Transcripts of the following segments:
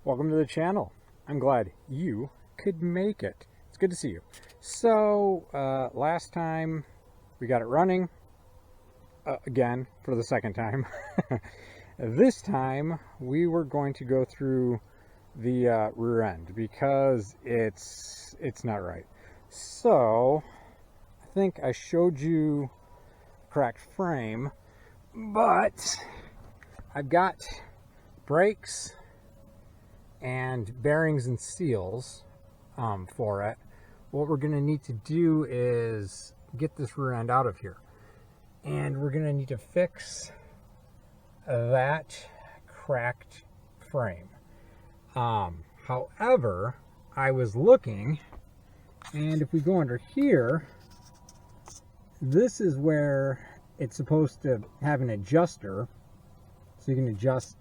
Welcome to the channel. I'm glad you could make it. It's good to see you. So, last time we got it running, again, for the second time. This time, we were going to go through the rear end because it's not right. So, I think I showed you cracked frame, but I've got brakes and bearings and seals for it. What we're going to need to do is get this rear end out of here, and we're going to need to fix that cracked frame. However, I was looking, and if we go under here, this is where it's supposed to have an adjuster, so you can adjust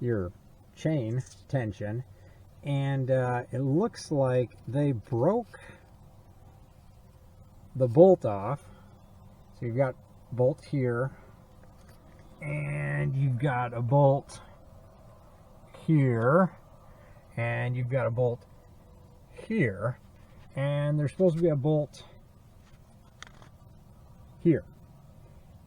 your chain tension, and it looks like they broke the bolt off. So you've got a bolt here, and you've got a bolt here, and you've got a bolt here, and there's supposed to be a bolt here,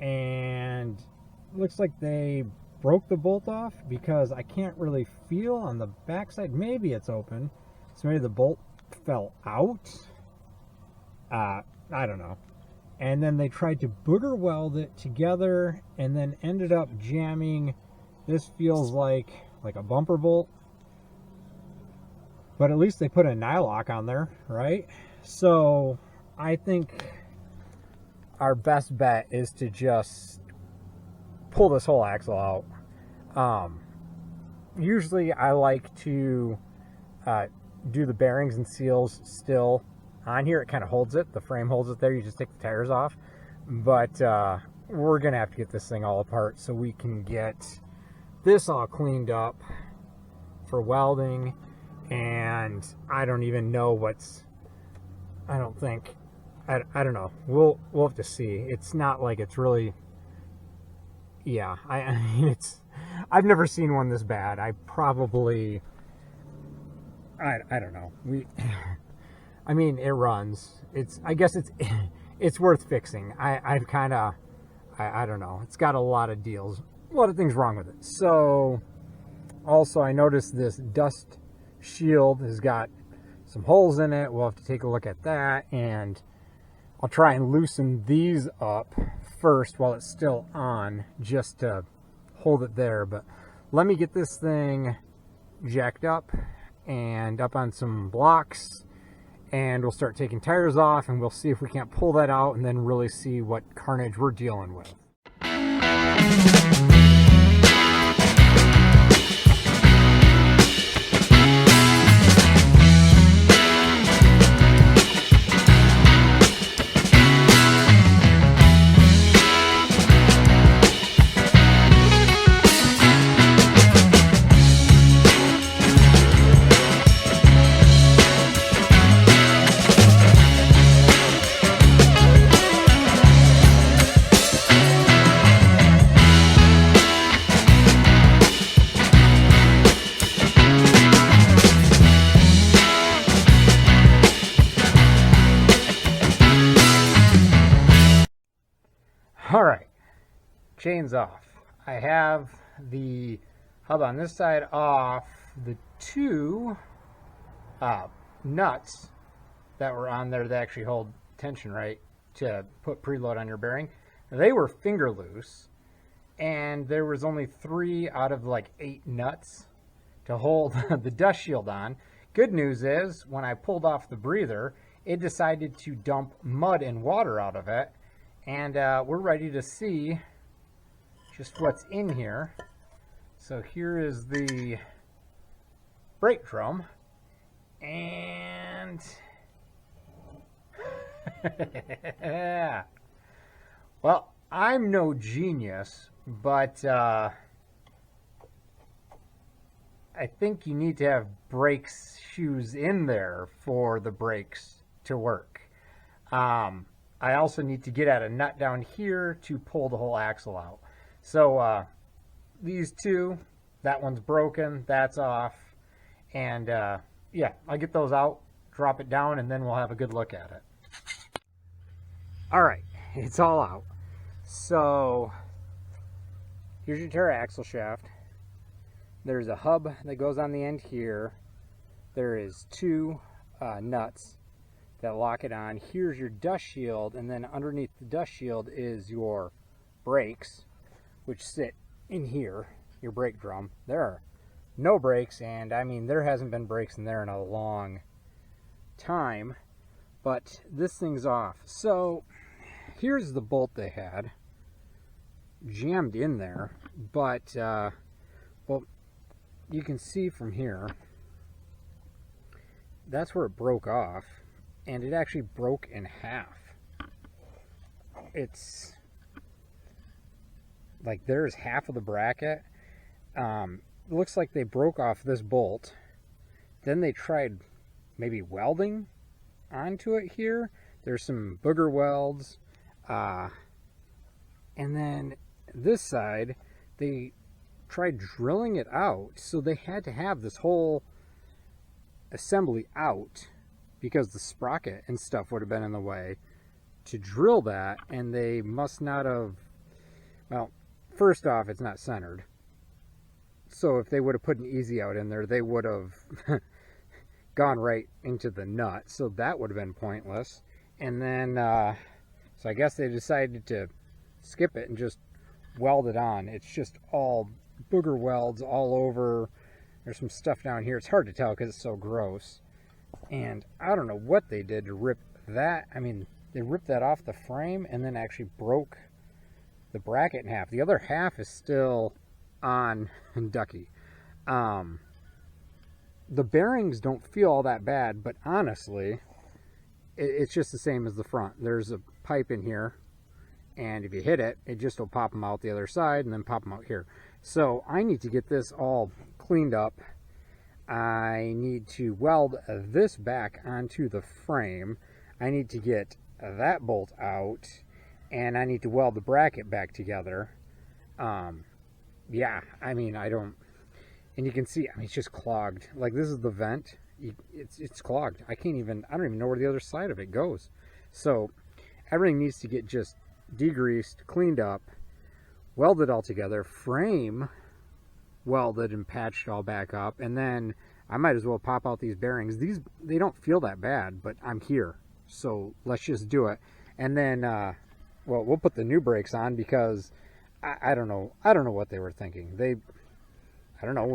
and it looks like they broke the bolt off because I can't really feel on the backside. Maybe it's open, so maybe the bolt fell out. I don't know. And then they tried to booger weld it together and then ended up jamming. This feels like a bumper bolt, but at least they put a nylock on there, right? So I think our best bet is to just pull this whole axle out. Usually I like to do the bearings and seals still on here. It kind of holds it. The frame holds it there. You just take the tires off. But we're going to have to get this thing all apart so we can get this all cleaned up for welding. And I don't even know what's... I don't think... I don't know. We'll have to see. It's not like it's really... Yeah, I mean, I've never seen one this bad. I probably, I don't know. I mean, it runs. I guess it's worth fixing. I don't know. It's got a lot of deals, a lot of things wrong with it. So, also I noticed this dust shield has got some holes in it. We'll have to take a look at that, and I'll try and loosen these up first while it's still on, just to hold it there. But let me get this thing jacked up and up on some blocks, and we'll start taking tires off, and we'll see if we can't pull that out and then really see what carnage we're dealing with. Alright, chain's off. I have the hub on this side off. The two nuts that were on there that actually hold tension right to put preload on your bearing, they were finger loose, and there was only 3 out of like 8 nuts to hold the dust shield on. Good news is, when I pulled off the breather, it decided to dump mud and water out of it. And we're ready to see just what's in here. So here is the brake drum. And well, I'm no genius, but I think you need to have brakes shoes in there for the brakes to work. I also need to get at a nut down here to pull the whole axle out. So these two, that one's broken, that's off. And yeah, I'll get those out, drop it down, and then we'll have a good look at it. All right, it's all out. So here's your tire axle shaft. There's a hub that goes on the end here. There is two nuts that lock it on. Here's your dust shield, and then underneath the dust shield is your brakes, which sit in here, your brake drum. There are no brakes, and I mean, there hasn't been brakes in there in a long time, but this thing's off. So here's the bolt they had jammed in there, but well, you can see from here, that's where it broke off, and it actually broke in half. It's like there's half of the bracket. It looks like they broke off this bolt. Then they tried maybe welding onto it here. There's some booger welds. And then this side, they tried drilling it out. So they had to have this whole assembly out because the sprocket and stuff would have been in the way to drill that. And they must not have, well, first off, it's not centered. So if they would have put an easy out in there, they would have gone right into the nut. So that would have been pointless. And then, so I guess they decided to skip it and just weld it on. It's just all booger welds all over. There's some stuff down here. It's hard to tell because it's so gross. And I don't know what they did to rip that. I mean, they ripped that off the frame and then actually broke the bracket in half. The other half is still on Ducky. The bearings don't feel all that bad, but honestly, it's just the same as the front. There's a pipe in here, and if you hit it, it just will pop them out the other side and then pop them out here. So I need to get this all cleaned up. I need to weld this back onto the frame. I need to get that bolt out, and I need to weld the bracket back together. Yeah, I mean, I don't, and you can see, I mean, it's just clogged. Like, this is the vent. It's clogged. I don't even know where the other side of it goes. So everything needs to get just degreased, cleaned up, welded all together, frame welded and patched all back up, and then I might as well pop out these bearings. They don't feel that bad, but I'm here, so let's just do it. And then, well, we'll put the new brakes on because I don't know what they were thinking. I don't know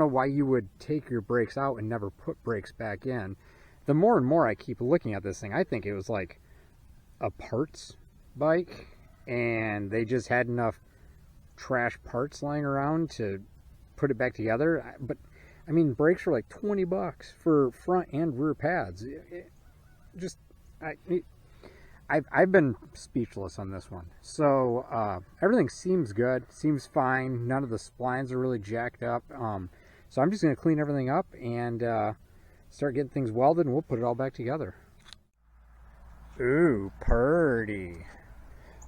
why you would take your brakes out and never put brakes back in. The more and more I keep looking at this thing, I think it was like a parts bike, and they just had enough trash parts lying around to put it back together. But I mean, brakes were like $20 for front and rear pads. I've been speechless on this one. So everything seems good, seems fine. None of the splines are really jacked up. So I'm just going to clean everything up and start getting things welded, and we'll put it all back together. Ooh, purty.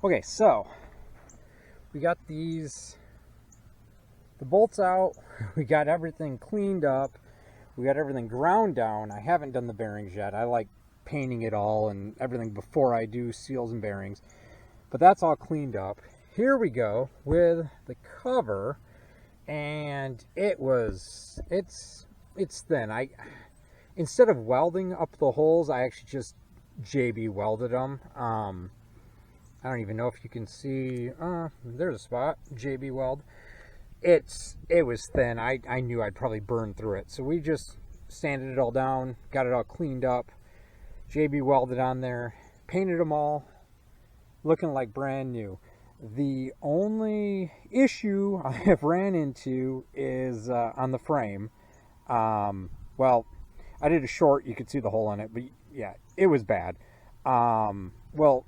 Okay, so we got the bolts out. We got everything cleaned up. We got everything ground down. I haven't done the bearings yet. I like painting it all and everything before I do seals and bearings, but that's all cleaned up. Here we go with the cover, and it's thin. Instead of welding up the holes, I actually just JB welded them. I don't even know if you can see, there's a spot, JB weld. It was thin. I knew I'd probably burn through it, so we just sanded it all down, got it all cleaned up, JB welded on there, painted them all, looking like brand new. The only issue I have ran into is on the frame. Well, I did a short, you could see the hole in it, but yeah, it was bad. Well,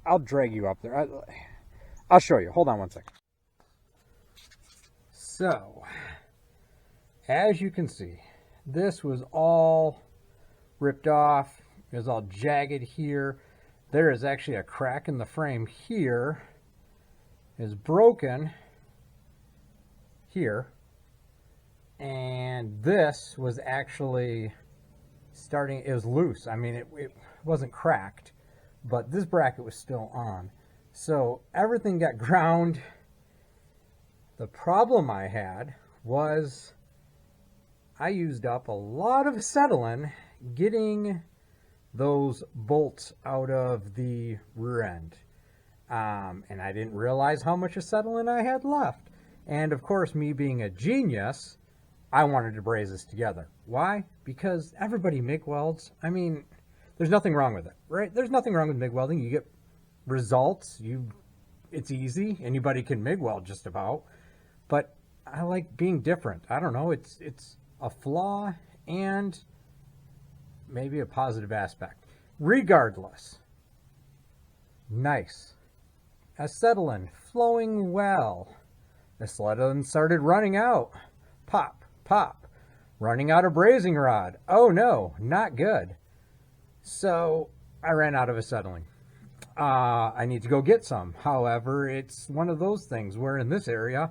I'll drag you up there. I'll show you. Hold on one second. So, as you can see, this was all ripped off. It was all jagged here. There is actually a crack in the frame here. It's broken here. And this was actually starting, it was loose. I mean, it wasn't cracked, but this bracket was still on. So everything got ground. The problem I had was I used up a lot of acetylene getting those bolts out of the rear end. And I didn't realize how much acetylene I had left. And of course, me being a genius, I wanted to braze this together. Why? Because everybody MIG welds. I mean, there's nothing wrong with it, right? There's nothing wrong with MIG welding. You get results. It's easy. Anybody can MIG weld just about. But I like being different. I don't know. It's a flaw and maybe a positive aspect. Regardless, nice. Acetylene flowing well. Acetylene started running out. Pop, pop. Running out of brazing rod. Oh no, not good. So I ran out of acetylene. I need to go get some. However, it's one of those things where in this area,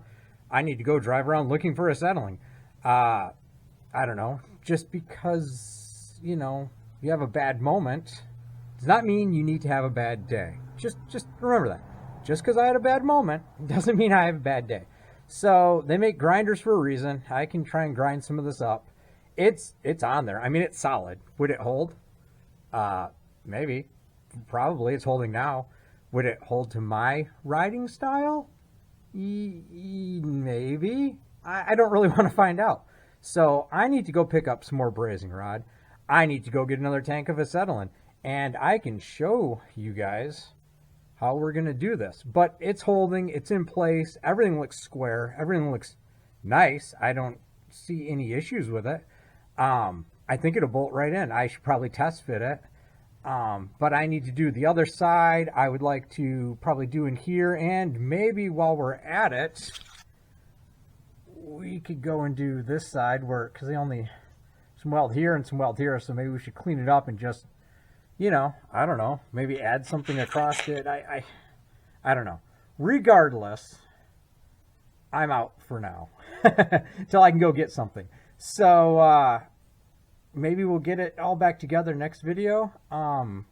I need to go drive around looking for acetylene. I don't know, just because, you have a bad moment does not mean you need to have a bad day. Just remember that. Just because I had a bad moment doesn't mean I have a bad day. So they make grinders for a reason. I can try and grind some of this up. It's on there. I mean, it's solid. Would it hold? Maybe. Probably. It's holding now. Would it hold to my riding style? Maybe. I don't really want to find out. So I need to go pick up some more brazing rod. I need to go get another tank of acetylene. And I can show you guys how we're going to do this. But it's holding. It's in place. Everything looks square. Everything looks nice. I don't see any issues with it. I think it'll bolt right in. I should probably test fit it. But I need to do the other side. I would like to probably do in here. And maybe while we're at it, we could go and do this side where, because they only some weld here and some weld here, so maybe we should clean it up and just, I don't know, maybe add something across it. I don't know. Regardless, I'm out for now till I can go get something. So maybe we'll get it all back together next video.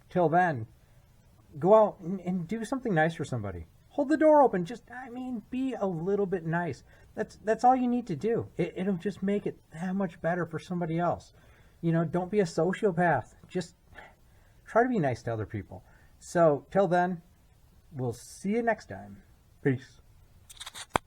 Till then, go out and do something nice for somebody. Hold the door open. Just, be a little bit nice. That's all you need to do. It'll just make it that much better for somebody else. Don't be a sociopath. Just try to be nice to other people. So, till then, we'll see you next time. Peace.